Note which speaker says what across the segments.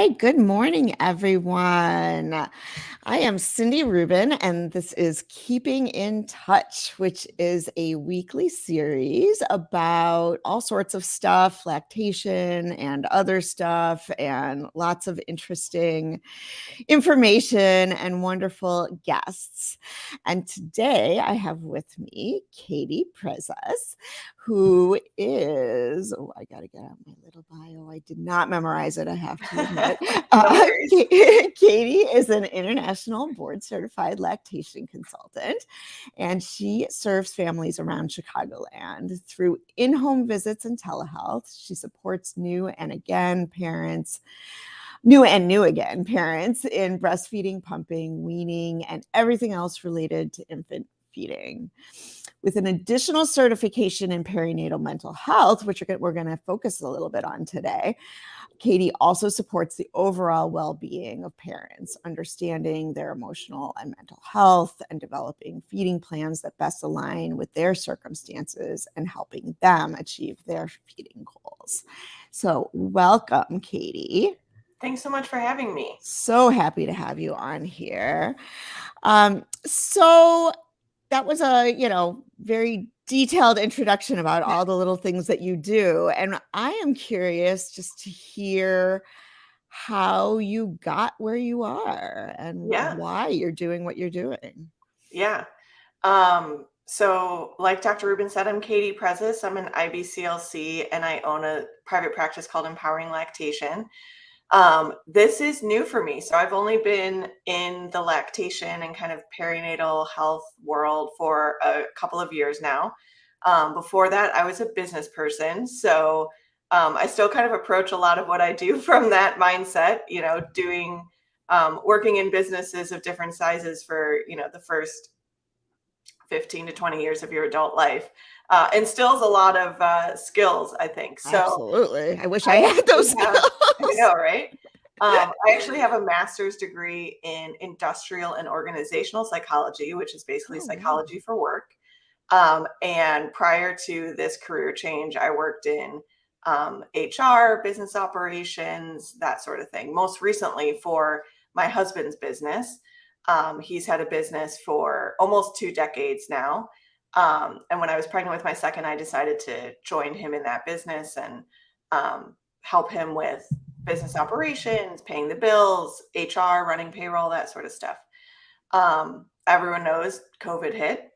Speaker 1: right. Good morning, everyone. I am Cindy Rubin, and this is Keeping in Touch, which is a weekly series about all sorts of stuff, lactation and other stuff, and lots of interesting information and wonderful guests. And today I have with me Katie Prezas, who is, I got to get out my little bio. I did not memorize it, I have to admit. Katie is an international board certified lactation consultant, and she serves families around Chicagoland through in-home visits and telehealth. She supports new and new again parents in breastfeeding, pumping, weaning, and everything else related to infant feeding. With an additional certification in perinatal mental health, which we're going to focus a little bit on today, Katie also supports the overall well-being of parents, understanding their emotional and mental health and developing feeding plans that best align with their circumstances and helping them achieve their feeding goals. So welcome, Katie.
Speaker 2: Thanks so much for having me.
Speaker 1: So happy to have you on here. So that was a, very detailed introduction about all the little things that you do. And I am curious just to hear how you got where you are and why you're doing what you're doing.
Speaker 2: Yeah. So like Dr. Rubin said, I'm Katie Prezas. I'm an IBCLC and I own a private practice called Empowering Lactation. This is new for me. So I've only been in the lactation and kind of perinatal health world for a couple of years now. Before that, I was a business person. So I still kind of approach a lot of what I do from that mindset, doing, working in businesses of different sizes for, the first 15 to 20 years of your adult life. Instills a lot of skills, I think. So
Speaker 1: absolutely. I wish I had those skills.
Speaker 2: I know, right? I actually have a master's degree in industrial and organizational psychology, which is basically psychology for work. And prior to this career change, I worked in HR, business operations, that sort of thing. Most recently for my husband's business. He's had a business for almost 2 decades now. And when I was pregnant with my second, I decided to join him in that business and help him with business operations, paying the bills, HR, running payroll, that sort of stuff. Everyone knows COVID hit.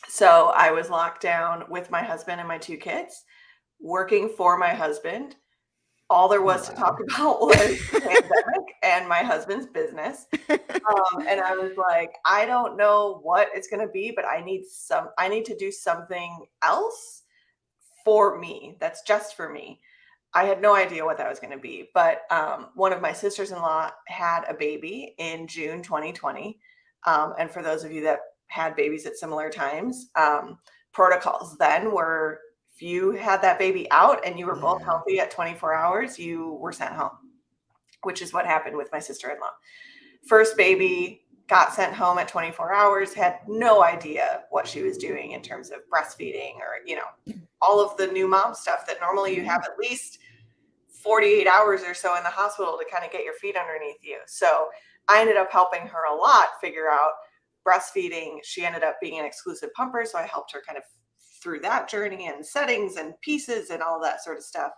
Speaker 2: So I was locked down with my husband and my 2 kids, working for my husband. All there was to talk about was the pandemic and my husband's business. And I was like, I don't know what it's going to be, but I need to do something else for me. That's just for me. I had no idea what that was going to be, but one of my sisters-in-law had a baby in June 2020. And for those of you that had babies at similar times, protocols then were, if you had that baby out and you were both healthy at 24 hours, you were sent home, which is what happened with my sister-in-law. First baby got sent home at 24 hours, had no idea what she was doing in terms of breastfeeding or, all of the new mom stuff that normally you have at least 48 hours or so in the hospital to kind of get your feet underneath you. So I ended up helping her a lot figure out breastfeeding. She ended up being an exclusive pumper. So I helped her kind of through that journey and settings and pieces and all that sort of stuff.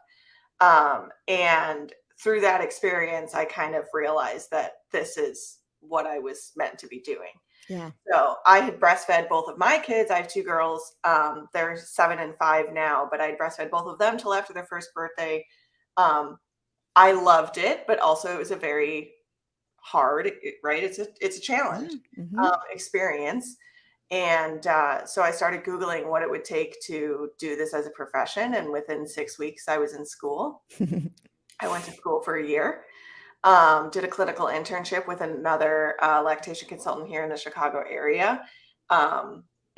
Speaker 2: And through that experience, I kind of realized that this is what I was meant to be doing.
Speaker 1: Yeah.
Speaker 2: So I had breastfed both of my kids. I have 2 girls. They're 7 and 5 now, but I breastfed both of them till after their first birthday. I loved it, but also it was a very hard, right? It's a challenge experience. And so I started Googling what it would take to do this as a profession. And within 6 weeks, I was in school. I went to school for a year, did a clinical internship with another lactation consultant here in the Chicago area.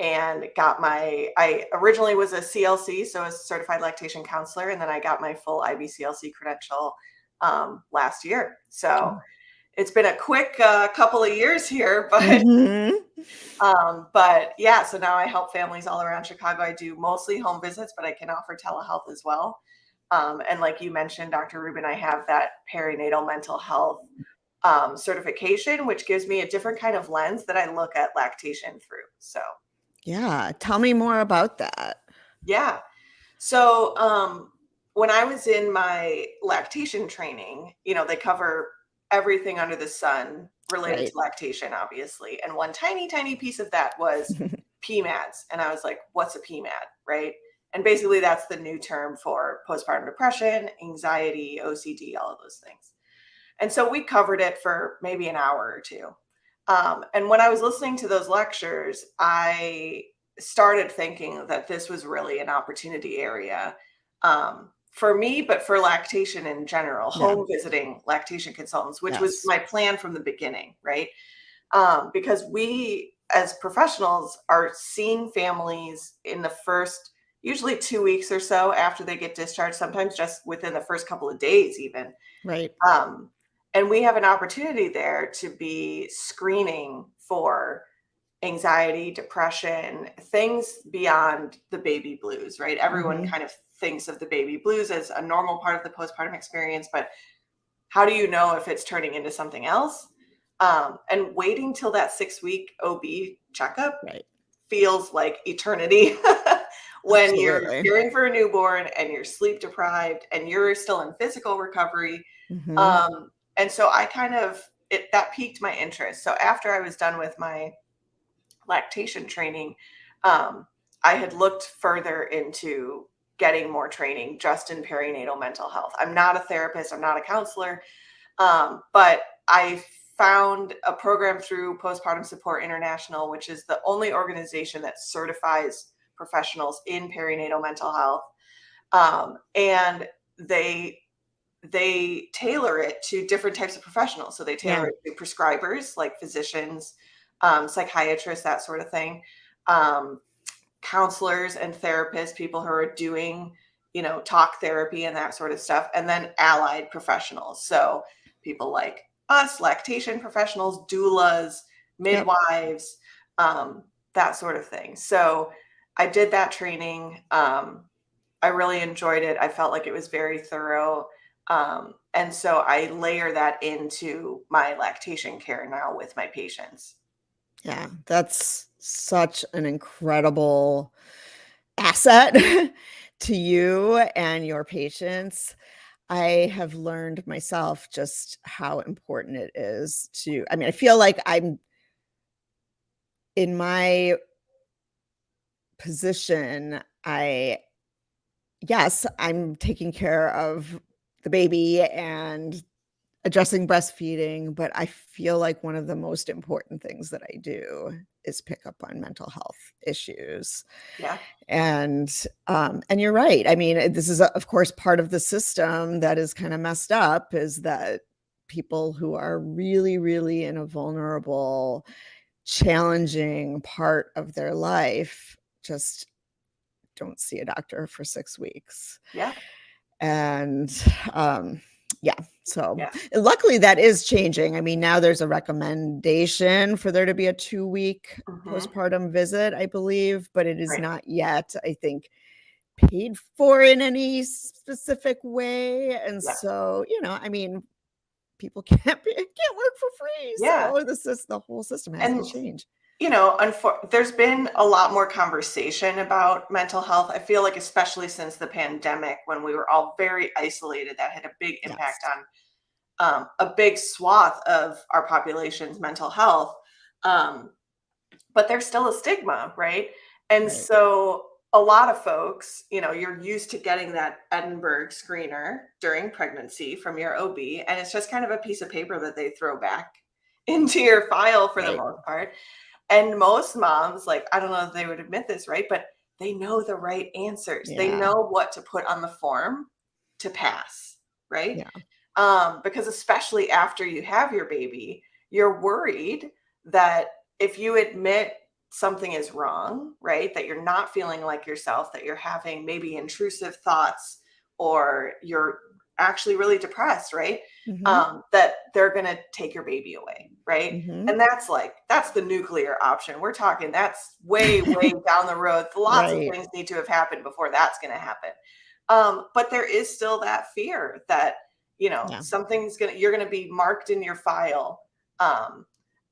Speaker 2: And I originally was a CLC, so I was a certified lactation counselor. And then I got my full IBCLC credential last year. So it's been a quick couple of years here, but yeah, so now I help families all around Chicago. I do mostly home visits, but I can offer telehealth as well. And like you mentioned, Dr. Rubin, I have that perinatal mental health certification, which gives me a different kind of lens that I look at lactation through. So,
Speaker 1: yeah, tell me more about that.
Speaker 2: yeah. So, when I was in my lactation training, they cover everything under the sun related to lactation, obviously. And one tiny, tiny piece of that was PMADs. And I was like, what's a PMAD? Right. And basically, that's the new term for postpartum depression, anxiety, OCD, all of those things. And so we covered it for maybe an hour or two. And when I was listening to those lectures, I started thinking that this was really an opportunity area for me, but for lactation in general, home visiting lactation consultants, which was my plan from the beginning, right? Because we as professionals are seeing families in the first, usually 2 weeks or so after they get discharged, sometimes just within the first couple of days even.
Speaker 1: Right.
Speaker 2: And we have an opportunity there to be screening for anxiety, depression, things beyond the baby blues, right? Everyone kind of thinks of the baby blues as a normal part of the postpartum experience, but how do you know if it's turning into something else? And waiting till that 6-week OB checkup feels like eternity when you're caring for a newborn and you're sleep deprived and you're still in physical recovery. And so I that piqued my interest. So after I was done with my lactation training, I had looked further into getting more training just in perinatal mental health. I'm not a therapist, I'm not a counselor, but I found a program through Postpartum Support International, which is the only organization that certifies professionals in perinatal mental health. And they tailor it to different types of professionals. So they tailor it to prescribers like physicians, psychiatrists, that sort of thing, counselors and therapists, people who are doing, talk therapy and that sort of stuff, and then allied professionals. So people like us, lactation professionals, doulas, midwives, that sort of thing. So I did that training. I really enjoyed it. I felt like it was very thorough. And so I layer that into my lactation care now with my patients.
Speaker 1: Yeah, that's such an incredible asset to you and your patients. I have learned myself just how important it is I feel like I'm in my position. Yes, I'm taking care of the baby and addressing breastfeeding, but I feel like one of the most important things that I do is pick up on mental health issues.
Speaker 2: Yeah.
Speaker 1: And you're right. I mean, this is, of course, part of the system that is kind of messed up, is that people who are really, really in a vulnerable, challenging part of their life just don't see a doctor for 6 weeks.
Speaker 2: Yeah.
Speaker 1: And so luckily that is changing. I mean, now there's a recommendation for there to be a 2-week postpartum visit, I believe, but it is not yet, I think, paid for in any specific way. And so, I mean, people can't work for free.
Speaker 2: Yeah.
Speaker 1: So the whole system has to change.
Speaker 2: There's been a lot more conversation about mental health. I feel like, especially since the pandemic, when we were all very isolated, that had a big impact on a big swath of our population's mental health. But there's still a stigma, right? And so a lot of folks, you're used to getting that Edinburgh screener during pregnancy from your OB, and it's just kind of a piece of paper that they throw back into your file for the most part. And most moms, like, I don't know if they would admit this, right? But they know the right answers. They know what to put on the form to pass, right? Because especially after you have your baby, you're worried that if you admit something is wrong, right? That you're not feeling like yourself, that you're having maybe intrusive thoughts, or you're actually really depressed, right? That they're going to take your baby away, right? And that's the nuclear option. We're talking, that's way, way down the road. Lots of things need to have happened before that's going to happen. But there is still that fear that, you know, you're going to be marked in your file,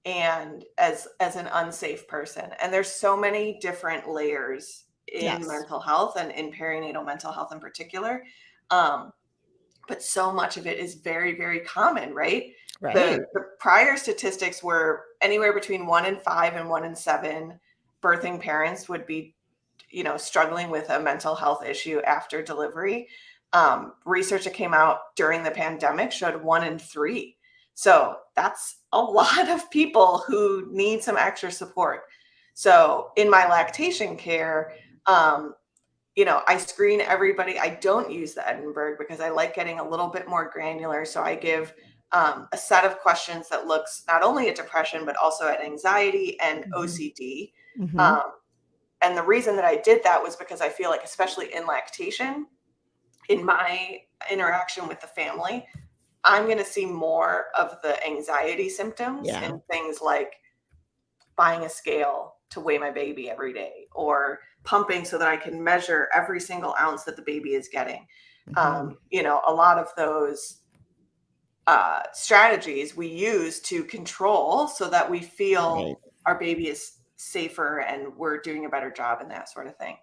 Speaker 2: and as an unsafe person. And there's so many different layers in mental health and in perinatal mental health in particular. But so much of it is very, very common, right? The prior statistics were anywhere between 1 in 5 and 1 in 7 birthing parents would be, you know, struggling with a mental health issue after delivery. Research that came out during the pandemic showed 1 in 3. So that's a lot of people who need some extra support. So in my lactation care, you know, I screen everybody. I don't use the Edinburgh because I like getting a little bit more granular. So I give a set of questions that looks not only at depression, but also at anxiety and OCD. And the reason that I did that was because I feel like, especially in lactation, in my interaction with the family, I'm going to see more of the anxiety symptoms and things like buying a scale to weigh my baby every day, or pumping so that I can measure every single ounce that the baby is getting. You know, a lot of those strategies we use to control so that we feel our baby is safer and we're doing a better job and that sort of thing.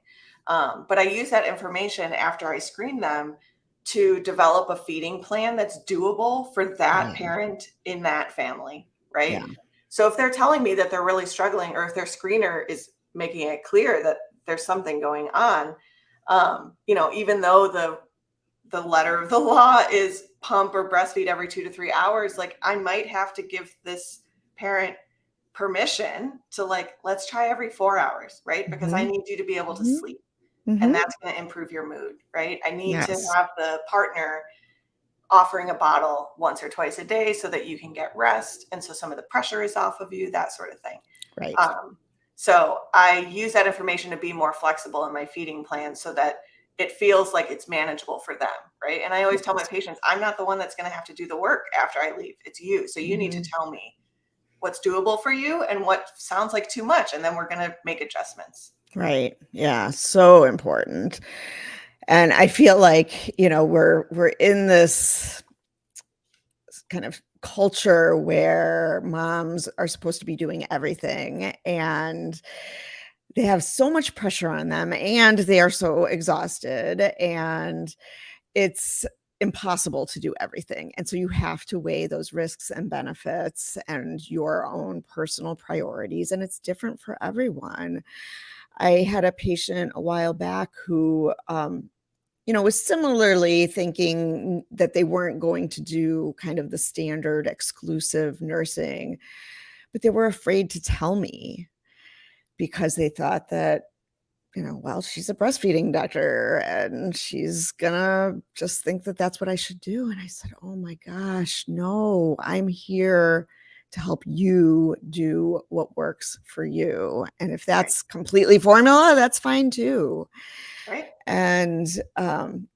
Speaker 2: But I use that information after I screen them to develop a feeding plan that's doable for that parent in that family, right? So if they're telling me that they're really struggling, or if their screener is making it clear that there's something going on, you know, even though the letter of the law is pump or breastfeed every 2 to 3 hours, like, I might have to give this parent permission to, like, let's try every 4 hours, right? Because I need you to be able to sleep. And that's going to improve your mood, right? I need to have the partner offering a bottle once or twice a day so that you can get rest. And so some of the pressure is off of you, that sort of thing. So I use that information to be more flexible in my feeding plan so that it feels like it's manageable for them, right? And I always tell my patients, I'm not the one that's going to have to do the work after I leave. It's you. So you need to tell me what's doable for you and what sounds like too much. And then we're going to make adjustments.
Speaker 1: Right. Yeah. So important. And I feel like, you know, we're in this kind of culture where moms are supposed to be doing everything, and they have so much pressure on them, and they are so exhausted, and it's impossible to do everything. And so you have to weigh those risks and benefits and your own personal priorities. And it's different for everyone. I had a patient a while back who, you know, was similarly thinking that they weren't going to do kind of the standard exclusive nursing, but they were afraid to tell me because they thought that, you know, well, she's a breastfeeding doctor and she's gonna just think that that's what I should do. And I said, oh my gosh, no, I'm here to help you do what works for you. And if that's completely formula, that's fine too. And,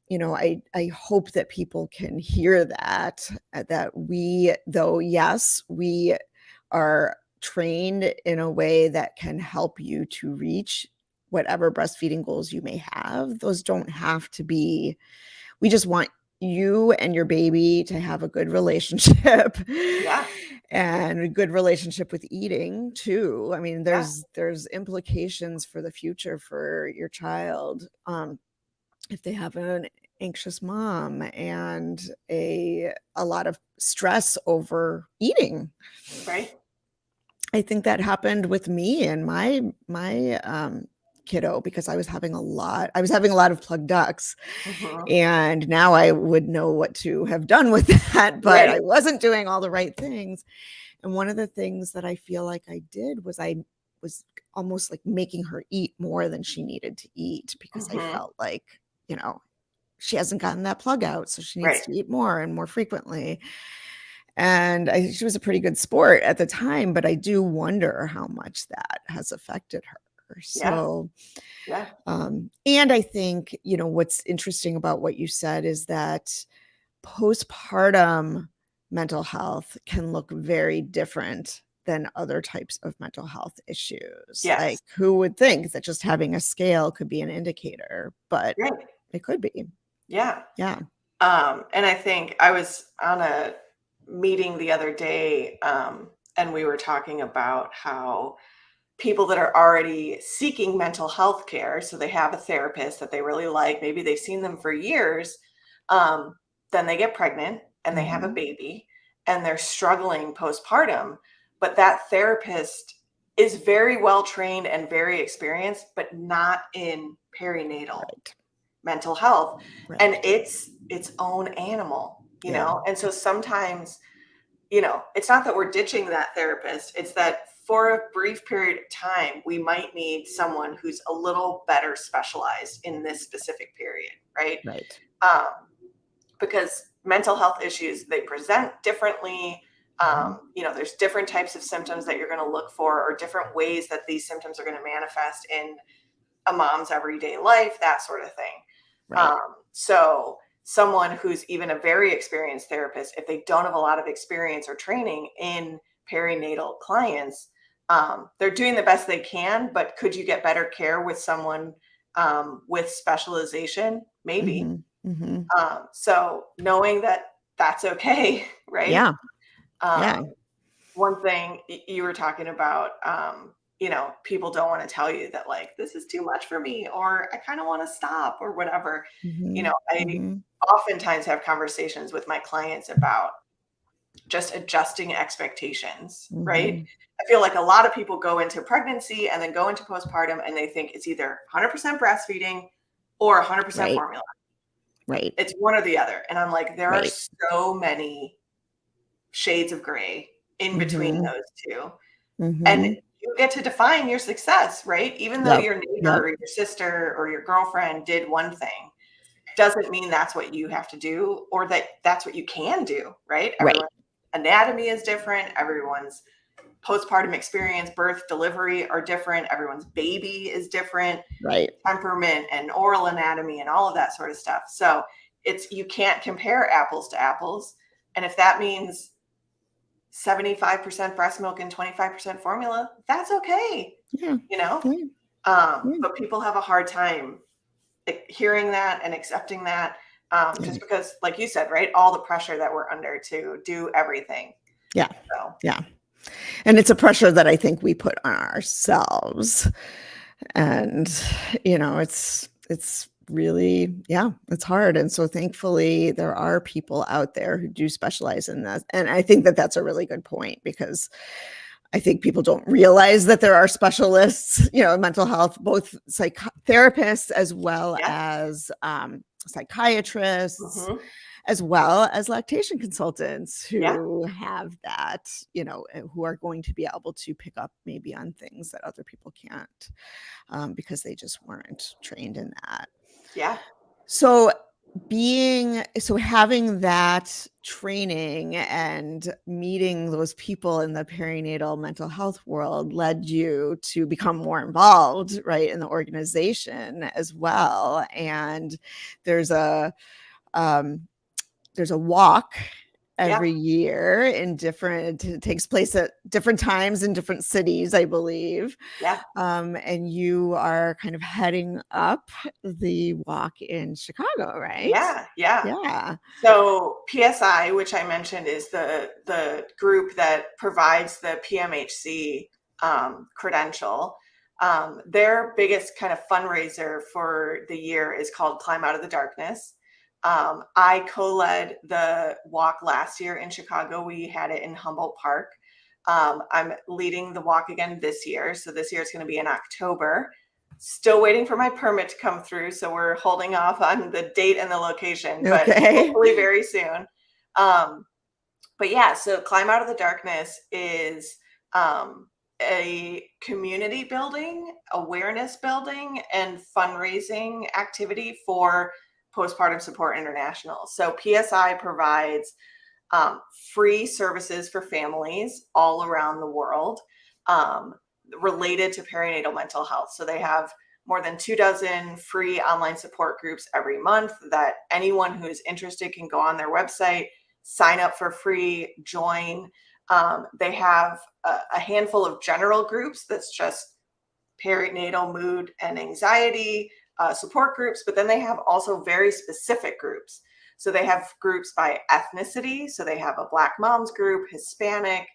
Speaker 1: you know, I hope that people can hear that we, though, yes, we are trained in a way that can help you to reach whatever breastfeeding goals you may have. Those don't have to be, we just want you and your baby to have a good relationship. And a good relationship with eating too. I mean, there's implications for the future for your child. If they have an anxious mom and a lot of stress over eating. I think that happened with me and my kiddo, because I was having a lot of plugged ducts, and now I would know what to have done with that, but I wasn't doing all the right things. And one of the things that I feel like I did was I was almost like making her eat more than she needed to eat, because I felt like, you know, she hasn't gotten that plug out, so she needs to eat more and more frequently. And she was a pretty good sport at the time, but I do wonder how much that has affected her. So, and I think, you know, what's interesting about what you said is that postpartum mental health can look very different than other types of mental health issues. Like, who would think that just having a scale could be an indicator, but it could be.
Speaker 2: Yeah.
Speaker 1: Yeah.
Speaker 2: And I think I was on a meeting the other day, and we were talking about how people that are already seeking mental health care, so they have a therapist that they really like, maybe they've seen them for years, um, then they get pregnant and they have a
Speaker 1: Mhm.
Speaker 2: baby and they're struggling postpartum, but that therapist is very well trained and very experienced, but not in perinatal
Speaker 1: Right.
Speaker 2: mental health. And
Speaker 1: Right.
Speaker 2: it's its own animal,
Speaker 1: Yeah.
Speaker 2: and so sometimes, it's not that we're ditching that therapist, it's that for a brief period of time, we might need someone who's a little better specialized in this specific period, right?
Speaker 1: Right.
Speaker 2: Um, because mental health issues, they present differently.
Speaker 1: Mhm.
Speaker 2: There's different types of symptoms that you're going to look for, or different ways that these symptoms are going to manifest in a mom's everyday life, that sort of thing.
Speaker 1: Right.
Speaker 2: So someone who's even a very experienced therapist, if they don't have a lot of experience or training in perinatal clients, they're doing the best they can, but could you get better care with someone with specialization? Maybe.
Speaker 1: Mhm. Mhm.
Speaker 2: So knowing that that's okay, right?
Speaker 1: Yeah. Yeah.
Speaker 2: Um, One thing you were talking about, people don't want to tell you that, like, this is too much for me, or I kind of want to stop, or whatever.
Speaker 1: Mhm.
Speaker 2: I
Speaker 1: Mhm.
Speaker 2: oftentimes have conversations with my clients about just adjusting expectations, right?
Speaker 1: Mhm.
Speaker 2: I feel like a lot of people go into pregnancy and then go into postpartum and they think it's either 100% breastfeeding or 100%
Speaker 1: Right.
Speaker 2: formula.
Speaker 1: Right.
Speaker 2: It's one or the other. And I'm like, there are
Speaker 1: Right.
Speaker 2: so many shades of gray in between
Speaker 1: Mhm.
Speaker 2: those two. And
Speaker 1: Mhm.
Speaker 2: you get to define your success, right? Even though
Speaker 1: Yep.
Speaker 2: your neighbor
Speaker 1: Yep.
Speaker 2: or your sister or your girlfriend did one thing, doesn't mean that's what you have to do, or that that's what you can do, right?
Speaker 1: Right.
Speaker 2: Everyone's anatomy is different. Everyone's postpartum experience, birth, delivery are different. Everyone's baby is different,
Speaker 1: Right.
Speaker 2: temperament and oral anatomy and all of that sort of stuff. So you can't compare apples to apples. And if that means 75% breast milk and 25% formula, that's okay,
Speaker 1: Yeah.
Speaker 2: you know?
Speaker 1: Yeah. Yeah.
Speaker 2: But people have a hard time hearing that and accepting that,
Speaker 1: Yeah.
Speaker 2: just because, like you said, right, all the pressure that we're under to do everything.
Speaker 1: Yeah.
Speaker 2: So,
Speaker 1: Yeah. And it's a pressure that I think we put on ourselves. And, it's really, yeah, it's hard. And so thankfully there are people out there who do specialize in that. And I think that that's a really good point because I think people don't realize that there are specialists, in mental health, both therapists as well
Speaker 2: yeah.
Speaker 1: as psychiatrists,
Speaker 2: Hmm.
Speaker 1: as well as lactation consultants
Speaker 2: Yeah.
Speaker 1: who have that, who are going to be able to pick up maybe on things that other people can't, because they just weren't trained in that.
Speaker 2: Yeah.
Speaker 1: So having that training and meeting those people in the perinatal mental health world led you to become more involved, right, in the organization as well. And there's a um, there's a walk
Speaker 2: Yeah.
Speaker 1: every year it takes place at different times in different cities, I believe.
Speaker 2: Yeah.
Speaker 1: And you are kind of heading up the walk in Chicago, right?
Speaker 2: Yeah. Yeah.
Speaker 1: Yeah.
Speaker 2: So PSI, which I mentioned, is the group that provides the PMH-C credential. Their biggest kind of fundraiser for the year is called Climb Out of the Darkness. I co-led the walk last year in Chicago. We had it in Humboldt Park. I'm leading the walk again this year. So this year it's going to be in October. Still waiting for my permit to come through, so we're holding off on the date and the location, but
Speaker 1: Okay.
Speaker 2: hopefully very soon. Um, but yeah, so Climb Out of the Darkness is um, a community building, awareness building, and fundraising activity for Postpartum Support International. So PSI provides free services for families all around the world, um, related to perinatal mental health. So they have more than 24 free online support groups every month that anyone who is interested can go on their website, sign up for free, join. They have a handful of general groups that's just perinatal mood and anxiety, support groups, but then they have also very specific groups. So they have groups by ethnicity. So they have a Black moms group, Hispanic,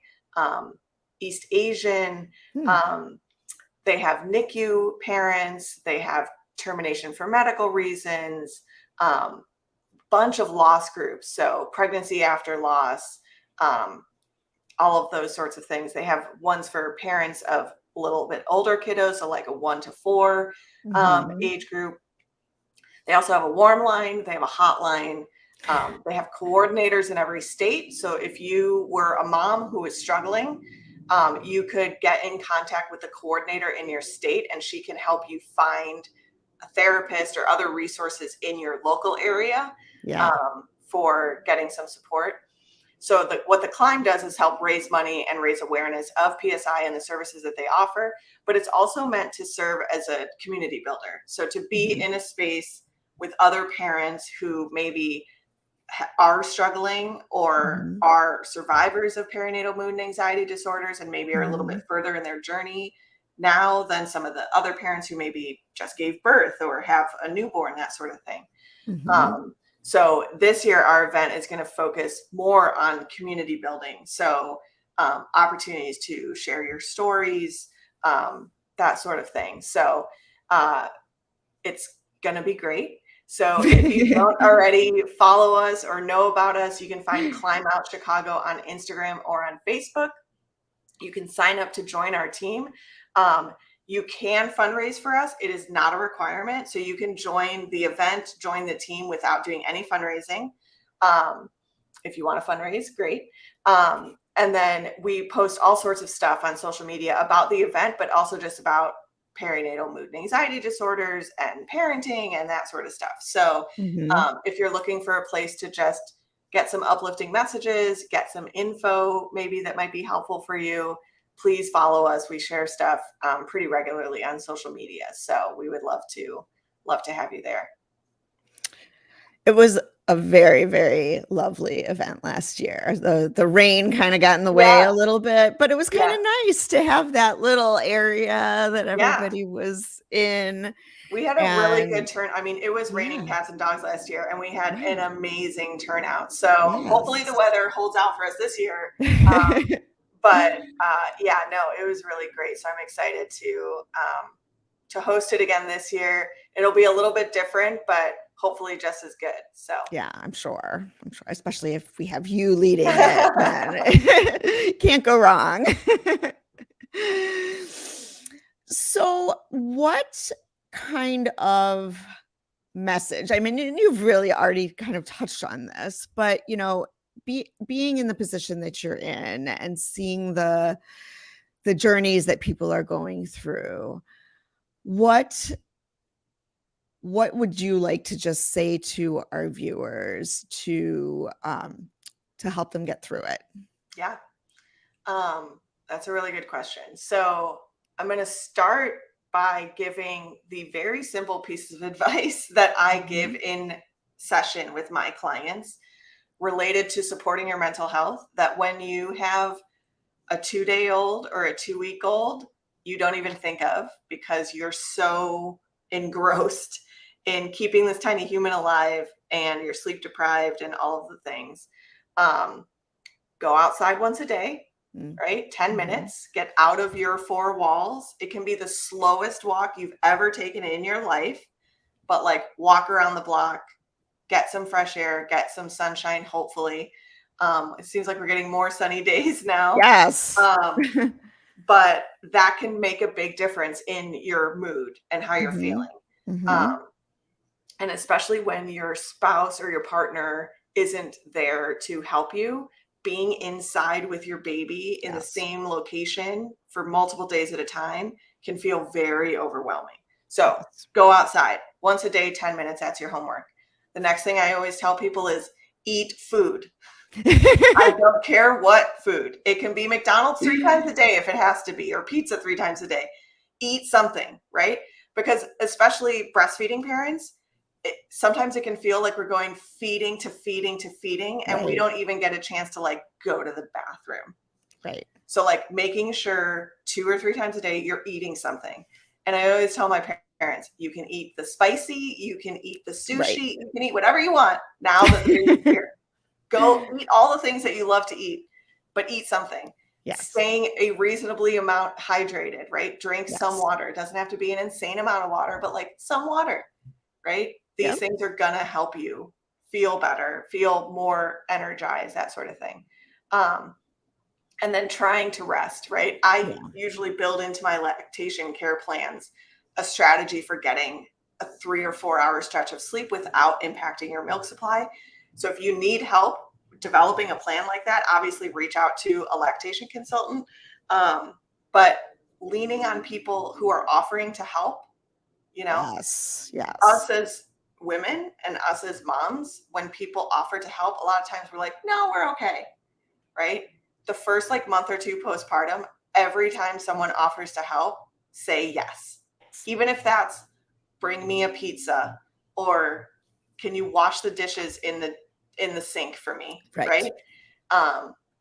Speaker 2: East Asian. They have NICU parents. They have termination for medical reasons, bunch of loss groups. So pregnancy after loss, all of those sorts of things. They have ones for parents of a little bit older kiddos, so like a 1 to 4 age group. They also have a warm line. They have a hotline. They have coordinators in every state. So if you were a mom who is struggling, you could get in contact with the coordinator in your state, and she can help you find a therapist or other resources in your local area for getting some support. So what the Climb does is help raise money and raise awareness of PSI and the services that they offer, but it's also meant to serve as a community builder. So to be in a space with other parents who maybe are struggling or are survivors of perinatal mood and anxiety disorders and maybe are a little bit further in their journey now than some of the other parents who maybe just gave birth or have a newborn, that sort of thing. So this year, our event is going to focus more on community building. So opportunities to share your stories, that sort of thing. So it's going to be great. So if you don't already follow us or know about us, you can find Climb Out Chicago on Instagram or on Facebook. You can sign up to join our team. You can fundraise for us. It is not a requirement. So you can join the event, join the team without doing any fundraising. If you want to fundraise, great. And then we post all sorts of stuff on social media about the event, but also just about perinatal mood and anxiety disorders and parenting and that sort of stuff. So if you're looking for a place to just get some uplifting messages, get some info maybe that might be helpful for you, please follow us. We share stuff pretty regularly on social media. So we would love to have you there.
Speaker 1: It was a very, very lovely event last year. The rain kind of got in the way a little bit, but it was kind of nice to have that little area that everybody was in.
Speaker 2: We had a really good turn. I mean, it was raining cats and dogs last year, and we had an amazing turnout. So hopefully the weather holds out for us this year. But it was really great. So I'm excited to host it again this year. It'll be a little bit different, but hopefully just as good. So
Speaker 1: yeah, I'm sure, especially if we have you leading it, then can't go wrong. So what kind of message, I mean, you've really already kind of touched on this, but being in the position that you're in and seeing the journeys that people are going through, what would you like to just say to our viewers to help them get through it?
Speaker 2: Yeah, that's a really good question. So I'm going to start by giving the very simple pieces of advice that I give in session with my clients related to supporting your mental health, that when you have a 2-day-old or a 2-week-old, you don't even think of, because you're so engrossed in keeping this tiny human alive and you're sleep deprived and all of the things. Go outside once a day, right? 10 minutes, get out of your 4 walls. It can be the slowest walk you've ever taken in your life, but like walk around the block, get some fresh air, get some sunshine, hopefully. It seems like we're getting more sunny days now.
Speaker 1: Yes.
Speaker 2: But that can make a big difference in your mood and how you're feeling. And especially when your spouse or your partner isn't there to help you, being inside with your baby in the same location for multiple days at a time can feel very overwhelming. So go outside once a day, 10 minutes, that's your homework. The next thing I always tell people is eat food. I don't care what food. It can be McDonald's 3 times a day if it has to be, or pizza 3 times a day. Eat something, right? Because especially breastfeeding parents, sometimes it can feel like we're going feeding to feeding to feeding, and we don't even get a chance to like go to the bathroom.
Speaker 1: Right.
Speaker 2: So like making sure 2 or 3 times a day you're eating something. And I always tell my parents. You can eat the spicy, you can eat the sushi,
Speaker 1: Right.
Speaker 2: you can eat whatever you want now that the baby's here. Go eat all the things that you love to eat, but eat something.
Speaker 1: Yes.
Speaker 2: Staying a reasonably amount hydrated, right? Drink some
Speaker 1: Yes.
Speaker 2: water. It doesn't have to be an insane amount of water, but like some water, right? These
Speaker 1: Yep.
Speaker 2: things are gonna help you feel better, feel more energized, that sort of thing. And then trying to rest, right? I usually build into my lactation care plans a strategy for getting a 3 or 4 hour stretch of sleep without impacting your milk supply. So if you need help developing a plan like that, obviously reach out to a lactation consultant. But leaning on people who are offering to help,
Speaker 1: Yes.
Speaker 2: us as women and us as moms, when people offer to help, a lot of times we're like, no, we're okay, right? The first like month or two postpartum, every time someone offers to help, say yes. Even if that's bring me a pizza, or can you wash the dishes in the sink for me, right?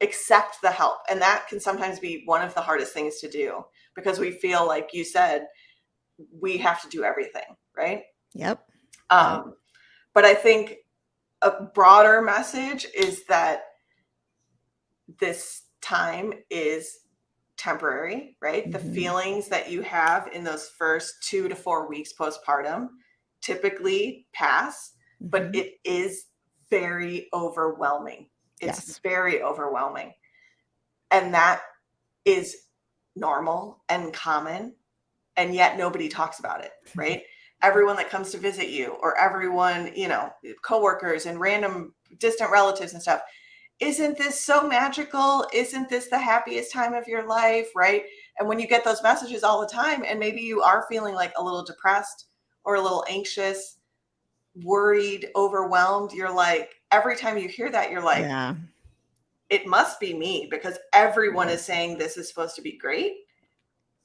Speaker 2: Accept the help. And that can sometimes be one of the hardest things to do, because we feel like you said, we have to do everything, right?
Speaker 1: Yep.
Speaker 2: But I think a broader message is that this time is temporary, right? The feelings that you have in those first 2 to 4 weeks postpartum typically pass, but it is very overwhelming. It's very overwhelming. And that is normal and common, and yet nobody talks about it, right? Everyone that comes to visit you, or everyone, coworkers and random distant relatives and stuff, isn't this so magical? Isn't this the happiest time of your life, right? And when you get those messages all the time, and maybe you are feeling like a little depressed or a little anxious, worried, overwhelmed, you're like, every time you hear that, you're like, it must be me, because everyone is saying this is supposed to be great.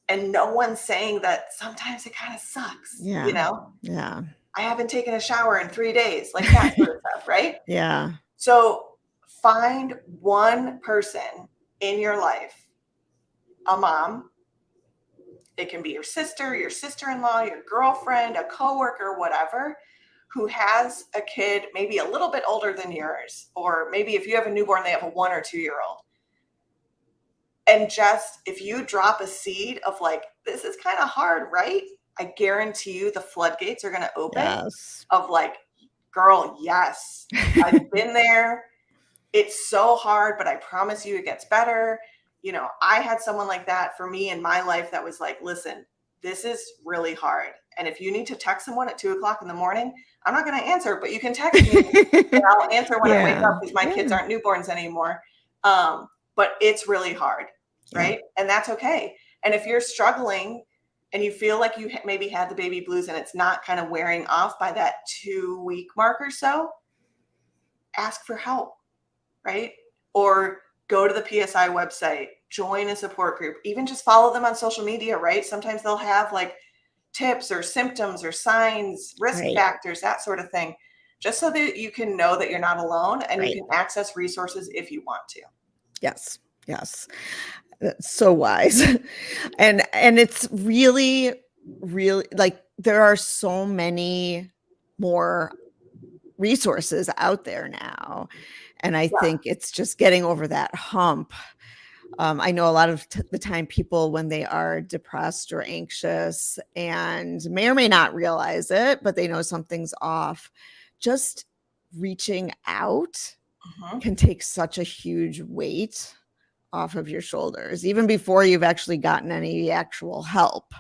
Speaker 2: And no one's saying that sometimes it kind of sucks,
Speaker 1: Yeah.
Speaker 2: I haven't taken a shower in 3 days, like that sort of stuff, right?
Speaker 1: Yeah.
Speaker 2: So find one person in your life, a mom. It can be your sister, your sister-in-law, your girlfriend, a coworker, whatever, who has a kid maybe a little bit older than yours, or maybe if you have a newborn, they have a 1 or 2 year old. And just, if you drop a seed of like, this is kind of hard, right? I guarantee you the floodgates are going to open of like, girl, yes, I've been there. It's so hard, but I promise you it gets better. I had someone like that for me in my life that was like, listen, this is really hard. And if you need to text someone at 2:00 in the morning, I'm not going to answer, but you can text me and I'll answer when I wake up, because my kids aren't newborns anymore. But it's really hard, right? And that's okay. And if you're struggling and you feel like you maybe had the baby blues and it's not kind of wearing off by that 2-week mark or so, ask for help, right? Or go to the PSI website, join a support group, even just follow them on social media, right? Sometimes they'll have like tips or symptoms or signs, risk factors, that sort of thing, just so that you can know that you're not alone, and you can access resources if you want to.
Speaker 1: Yes. That's so wise. And it's really, really, like, there are so many more resources out there now. And I think it's just getting over that hump. I know a lot of the time people, when they are depressed or anxious and may or may not realize it, but they know something's off, just reaching out can take such a huge weight off of your shoulders, even before you've actually gotten any actual help.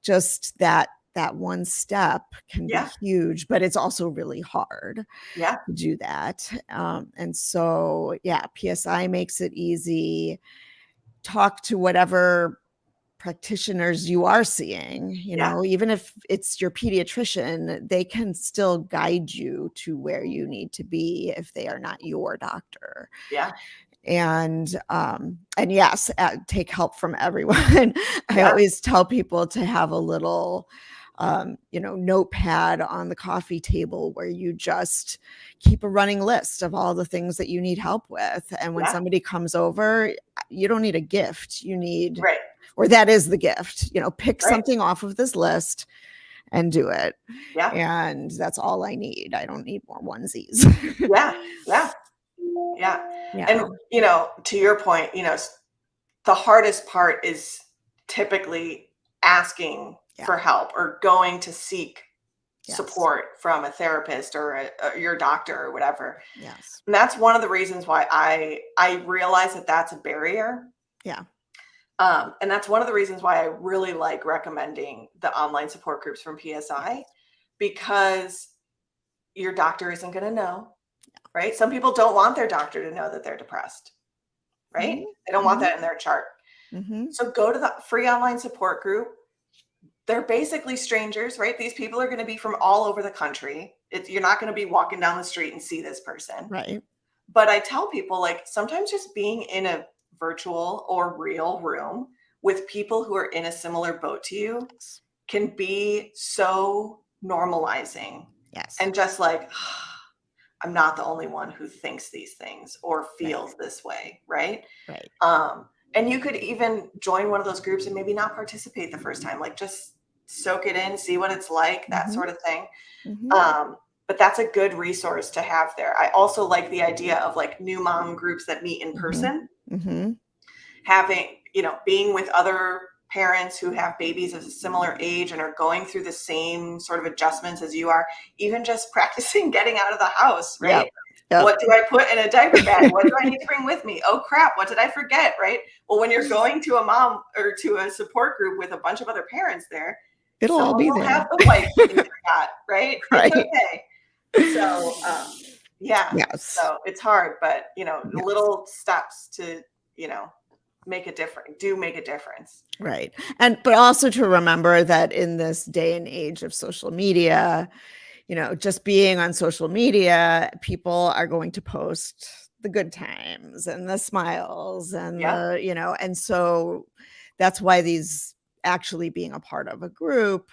Speaker 1: Just that one step can be huge, but it's also really hard to do that. And so, PSI makes it easy. Talk to whatever practitioners you are seeing, even if it's your pediatrician, they can still guide you to where you need to be if they are not your doctor. And yes, take help from everyone. I always tell people to have a little notepad on the coffee table where you just keep a running list of all the things that you need help with. And when somebody comes over, you don't need a gift. You need, or that is the gift, pick something off of this list and do it.
Speaker 2: Yeah.
Speaker 1: And that's all I need. I don't need more onesies.
Speaker 2: Yeah. Yeah. Yeah.
Speaker 1: Yeah.
Speaker 2: And, you know, to your point, you know, the hardest part is typically asking for help or going to seek support from a therapist or your doctor or whatever.
Speaker 1: Yes.
Speaker 2: And that's one of the reasons why I realize that that's a barrier.
Speaker 1: Yeah.
Speaker 2: And that's one of the reasons why I really like recommending the online support groups from PSI, because your doctor isn't going to know, right? Some people don't want their doctor to know that they're depressed, right? They don't want that in their chart. So go to the free online support group. They're basically strangers, right? These people are going to be from all over the country. You're not going to be walking down the street and see this person.
Speaker 1: Right.
Speaker 2: But I tell people, like, sometimes just being in a virtual or real room with people who are in a similar boat to you can be so normalizing.
Speaker 1: Yes.
Speaker 2: And just like, I'm not the only one who thinks these things or feels this way, right?
Speaker 1: Right.
Speaker 2: And you could even join one of those groups and maybe not participate the first time, like just soak it in, see what it's like, that sort of thing. But that's a good resource to have there. I also like the idea of like new mom groups that meet in person, having, you know, being with other parents who have babies of a similar age and are going through the same sort of adjustments as you are, even just practicing getting out of the house, right? Yep. What do I put in a diaper bag? What do I need to bring with me? Oh crap, what did I forget, right? Well, when you're going to a mom or to a support group with a bunch of other parents there,
Speaker 1: it'll all be there.
Speaker 2: Have the wipes that you forgot, right? It's okay. So, so it's hard, but, you know, little steps to, you know, make a difference.
Speaker 1: Right. But also to remember that in this day and age of social media, you know, just being on social media, people are going to post the good times and the smiles and the, you know, and so that's why these actually being a part of a group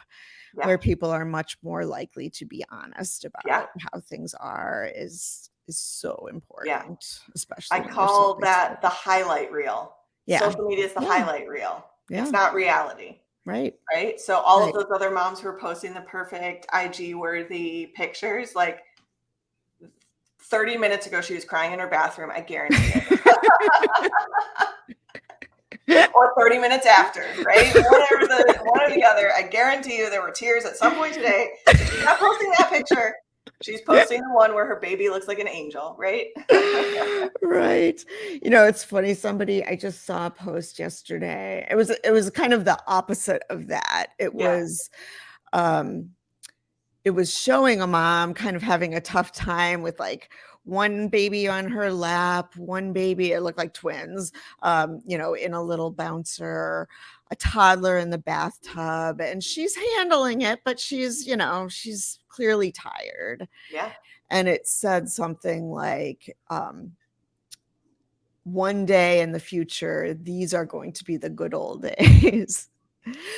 Speaker 1: where people are much more likely to be honest about how things are is so important, especially.
Speaker 2: I call that the highlight reel. Social media is the highlight reel. It's not reality.
Speaker 1: Right.
Speaker 2: Right. So all of those other moms who are posting the perfect IG worthy pictures, like 30 minutes ago, she was crying in her bathroom. I guarantee it. Or 30 minutes after, right? One or the other. I guarantee you there were tears at some point today. She's not posting that picture. She's posting the one where her baby looks like an angel, right?
Speaker 1: Right. You know, it's funny. I just saw a post yesterday. It was kind of the opposite of that. It was showing a mom kind of having a tough time with like one baby on her lap, one baby, it looked like twins, you know, in a little bouncer, a toddler in the bathtub, and she's handling it, but she's, you know, she's clearly tired.
Speaker 2: Yeah.
Speaker 1: And it said something like, one day in the future, these are going to be the good old days.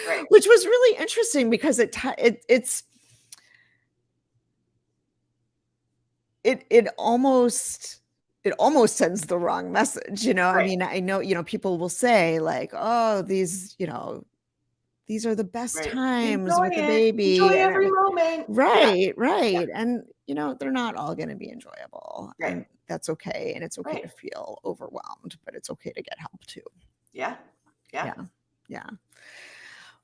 Speaker 2: Right.
Speaker 1: Which was really interesting because it almost sends the wrong message, you know. I mean, I know, you know, people will say like, oh, these, you know, these are the best times with the baby.
Speaker 2: Enjoy every moment.
Speaker 1: Right. And, you know, they're not all going to be enjoyable. And that's okay. And it's okay to feel overwhelmed, but it's okay to get help too.
Speaker 2: Yeah.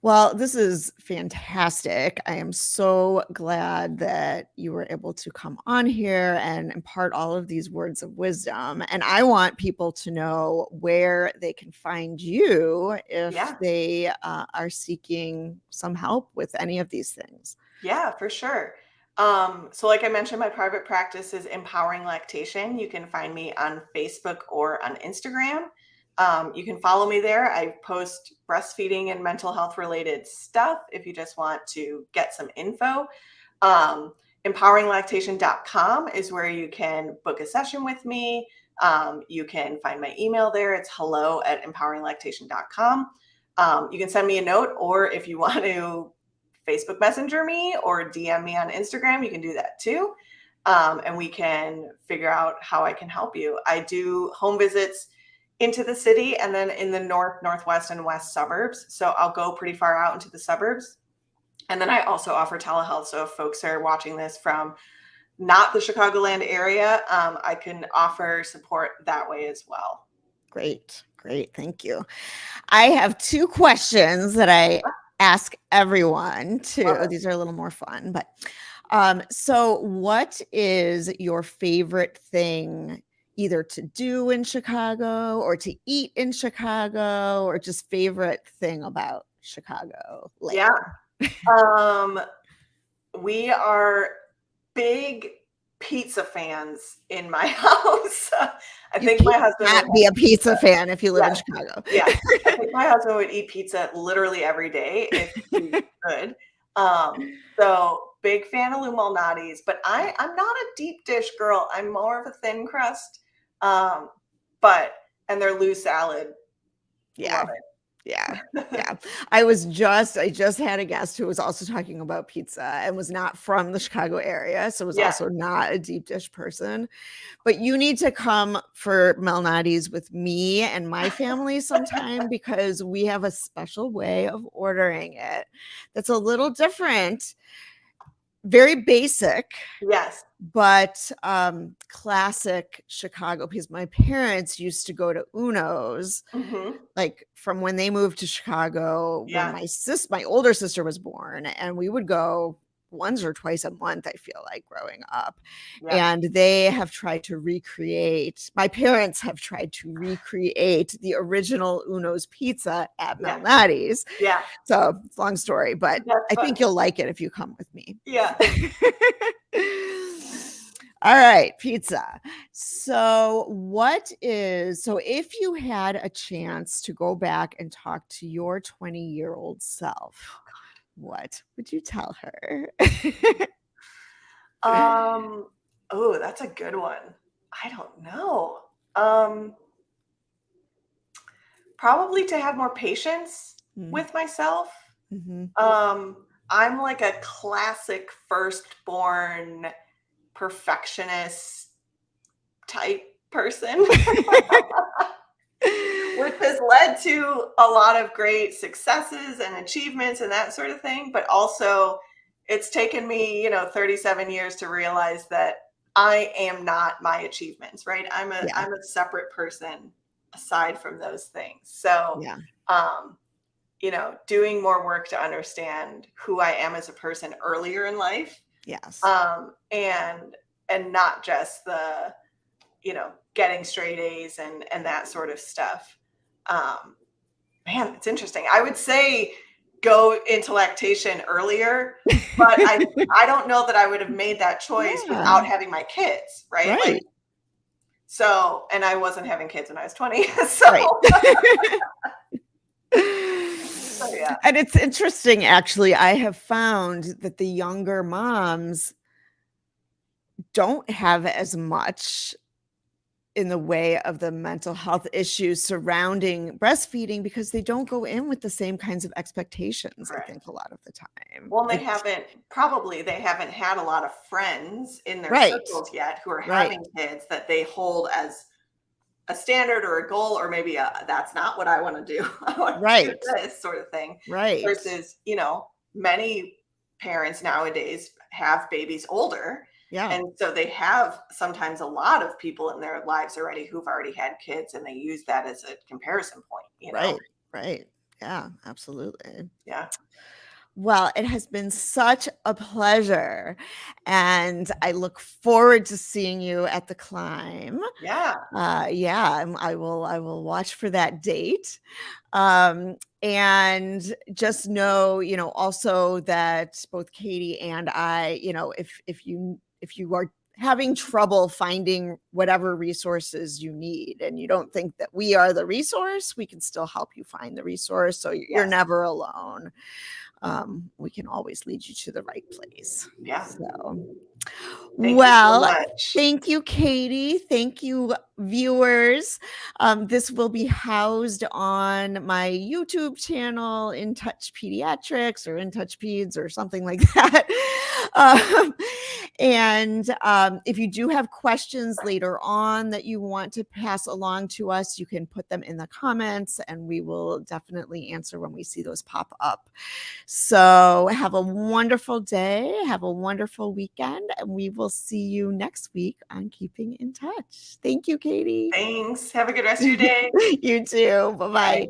Speaker 1: Well, this is fantastic. I am so glad that you were able to come on here and impart all of these words of wisdom. And I want people to know where they can find you if they are seeking some help with any of these things.
Speaker 2: Yeah, for sure. So like I mentioned, my private practice is Empowering Lactation. You can find me on Facebook or on Instagram. You can follow me there. I post breastfeeding and mental health related stuff if you just want to get some info. Empoweringlactation.com is where you can book a session with me. You can find my email there. It's hello@empoweringlactation.com. You can send me a note, or if you want to Facebook Messenger me or DM me on Instagram, you can do that too. And we can figure out how I can help you. I do home visits into the city and then in the north, northwest, and west suburbs. So I'll go pretty far out into the suburbs And then I also offer telehealth. So if folks are watching this from not the Chicagoland area, I can offer support that way as well.
Speaker 1: Great. Thank you. I have 2 questions that I ask everyone too. These are a little more fun, but so what is your favorite thing either to do in Chicago or to eat in Chicago, or just favorite thing about Chicago?
Speaker 2: Yeah. We are big pizza fans in my house. I think my husband
Speaker 1: would not be a pizza fan if you live in Chicago.
Speaker 2: Yeah. I think my husband would eat pizza literally every day if he could. So big fan of Lou Malnati's, but I'm not a deep dish girl. I'm more of a thin crust. And their Lou salad.
Speaker 1: Yeah.
Speaker 2: Love it.
Speaker 1: Yeah. I just had a guest who was also talking about pizza and was not from the Chicago area, so was also not a deep dish person. But you need to come for Malnati's with me and my family sometime, because we have a special way of ordering it that's a little different. Very basic.
Speaker 2: Yes.
Speaker 1: But classic Chicago, because my parents used to go to Uno's, like from when they moved to Chicago, when my older sister was born, and we would go once or twice a month, I feel like, growing up. And they have tried to recreate, my parents have tried to recreate the original Uno's pizza at Malnati's.
Speaker 2: Yeah.
Speaker 1: So it's a long story, but I think you'll like it if you come with me.
Speaker 2: Yeah.
Speaker 1: All right, pizza. So if you had a chance to go back and talk to your 20-year-old self, what would you tell her?
Speaker 2: Oh, that's a good one. I don't know. Probably to have more patience with myself. I'm like a classic firstborn perfectionist type person, which has led to a lot of great successes and achievements and that sort of thing. But also it's taken me, 37 years to realize that I am not my achievements, right? I'm a separate person aside from those things. So, doing more work to understand who I am as a person earlier in life.
Speaker 1: Yes.
Speaker 2: And not just the, getting straight A's and that sort of stuff. Man, it's interesting. I would say go into lactation earlier, but I don't know that I would have made that choice without having my kids, right? Like, so, and I wasn't having kids when I was 20. So,
Speaker 1: And it's interesting, actually. I have found that the younger moms don't have as much in the way of the mental health issues surrounding breastfeeding, because they don't go in with the same kinds of expectations, I think, a lot of the time.
Speaker 2: Well, they haven't had a lot of friends in their circles yet who are having kids that they hold as a standard or a goal, or maybe that's not what I want to do. I want to do this sort of thing. Versus, many parents nowadays have babies older. And so they have sometimes a lot of people in their lives already who've already had kids, and they use that as a comparison point,
Speaker 1: Right. Yeah, absolutely.
Speaker 2: Yeah.
Speaker 1: Well, it has been such a pleasure, and I look forward to seeing you at the climb.
Speaker 2: Yeah.
Speaker 1: I will watch for that date. And just know, also that both Katie and I, if you are having trouble finding whatever resources you need, and you don't think that we are the resource, we can still help you find the resource. So you're never alone. We can always lead you to the right place.
Speaker 2: Yeah.
Speaker 1: So,
Speaker 2: so
Speaker 1: thank you, Katie. Thank you, viewers. This will be housed on my YouTube channel, In Touch Pediatrics or In Touch Peds or something like that. Um, and if you do have questions later on that you want to pass along to us, you can put them in the comments and we will definitely answer when we see those pop up. So have a wonderful day. Have a wonderful weekend. And we will see you next week on Keeping in Touch. Thank you, Katie.
Speaker 2: Thanks. Have a good rest of your day.
Speaker 1: You too. Bye-bye.
Speaker 2: Bye.